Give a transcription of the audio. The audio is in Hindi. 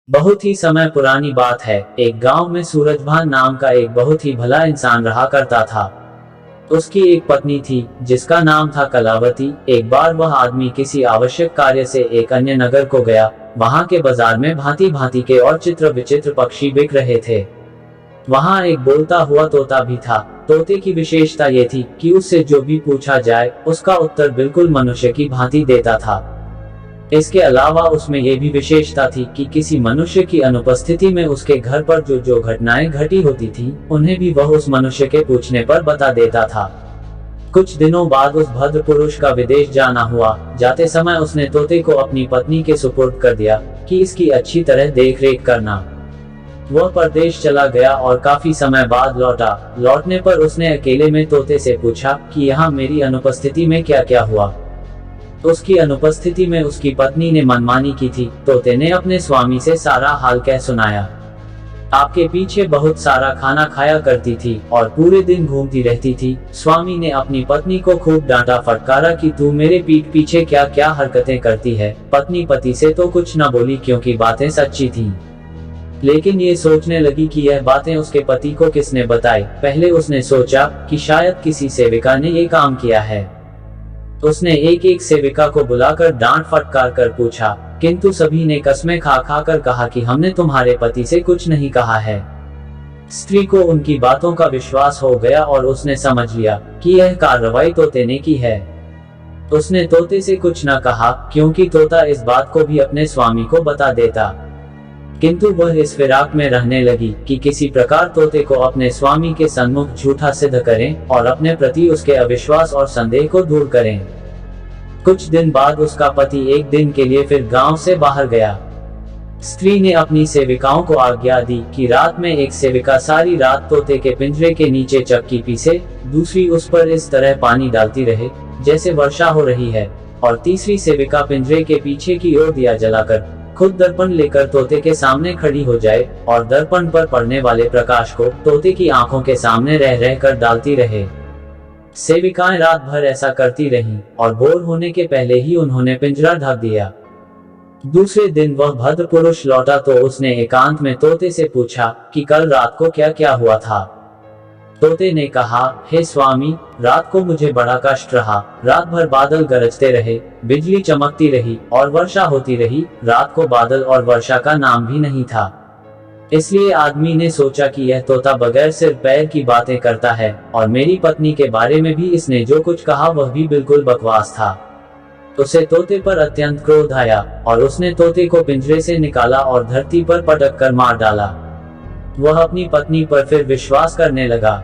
बहुत ही समय पुरानी बात है। एक गांव में सूरजभान नाम का एक बहुत ही भला इंसान रहा करता था। उसकी एक पत्नी थी जिसका नाम था कलावती। एक बार वह आदमी किसी आवश्यक कार्य से एक अन्य नगर को गया। वहां के बाजार में भांति भांति के और चित्र विचित्र पक्षी बिक रहे थे। वहां एक बोलता हुआ तोता भी था। तोते की विशेषता ये थी कि उससे जो भी पूछा जाए उसका उत्तर बिल्कुल मनुष्य की भांति देता था। इसके अलावा उसमें यह भी विशेषता थी कि किसी मनुष्य की अनुपस्थिति में उसके घर पर जो घटनाएं घटी होती थी उन्हें भी वह उस मनुष्य के पूछने पर बता देता था। कुछ दिनों बाद उस भद्र पुरुष का विदेश जाना हुआ। जाते समय उसने तोते को अपनी पत्नी के सुपुर्द कर दिया कि इसकी अच्छी तरह देखरेख करना। वह परदेश चला गया और काफी समय बाद लौटा। लौटने पर उसने अकेले में तोते से पूछा कि यहाँ मेरी अनुपस्थिति में क्या क्या हुआ। उसकी अनुपस्थिति में उसकी पत्नी ने मनमानी की थी। तोते ने अपने स्वामी से सारा हाल कह सुनाया। आपके पीछे बहुत सारा खाना खाया करती थी और पूरे दिन घूमती रहती थी। स्वामी ने अपनी पत्नी को खूब डांटा फटकारा कि तू मेरे पीठ पीछे क्या क्या हरकतें करती है। पत्नी पति से तो कुछ न बोली क्योंकि बातें सच्ची थी, लेकिन ये सोचने लगी कि यह बातें उसके पति को किसने बताई। पहले उसने सोचा कि शायद किसी सेविका ने ये काम किया है। उसने एक एक सेविका को बुलाकर डांट फटकार कर पूछा, किंतु सभी ने कस्में खा खा कर कहा कि हमने तुम्हारे पति से कुछ नहीं कहा है। स्त्री को उनकी बातों का विश्वास हो गया और उसने समझ लिया कि यह कार्रवाई तोते ने की है। उसने तोते से कुछ न कहा क्योंकि तोता इस बात को भी अपने स्वामी को बता देता, किंतु वह इस फिराक में रहने लगी कि किसी प्रकार तोते को अपने स्वामी के सन्मुख झूठा सिद्ध करें और अपने प्रति उसके अविश्वास और संदेह को दूर करें। कुछ दिन बाद उसका पति एक दिन के लिए फिर गांव से बाहर गया। स्त्री ने अपनी सेविकाओं को आज्ञा दी कि रात में एक सेविका सारी रात तोते के पिंजरे के नीचे चक्की पीसे, दूसरी उस पर इस तरह पानी डालती रहे जैसे वर्षा हो रही है, और तीसरी सेविका पिंजरे के पीछे की ओर दिया जलाकर खुद दर्पण लेकर तोते के सामने खड़ी हो जाए और दर्पण पर पड़ने वाले प्रकाश को तोते की आंखों के सामने रह रह कर डालती रहे। सेविकाएं रात भर ऐसा करती रहीं और भोर होने के पहले ही उन्होंने पिंजरा ढक दिया। दूसरे दिन वह भद्र पुरुष लौटा तो उसने एकांत में तोते से पूछा कि कल रात को क्या क्या हुआ था। तोते ने कहा, हे स्वामी, रात को मुझे बड़ा कष्ट रहा। रात भर बादल गरजते रहे, बिजली चमकती रही और वर्षा होती रही। रात को बादल और वर्षा का नाम भी नहीं था। इसलिए आदमी ने सोचा कि यह तोता बगैर सिर पैर की बातें करता है, और मेरी पत्नी के बारे में भी इसने जो कुछ कहा वह भी बिल्कुल बकवास था। उसे तोते पर अत्यंत क्रोध आया और उसने तोते को पिंजरे से निकाला और धरती पर पटक कर मार डाला। वह अपनी पत्नी पर फिर विश्वास करने लगा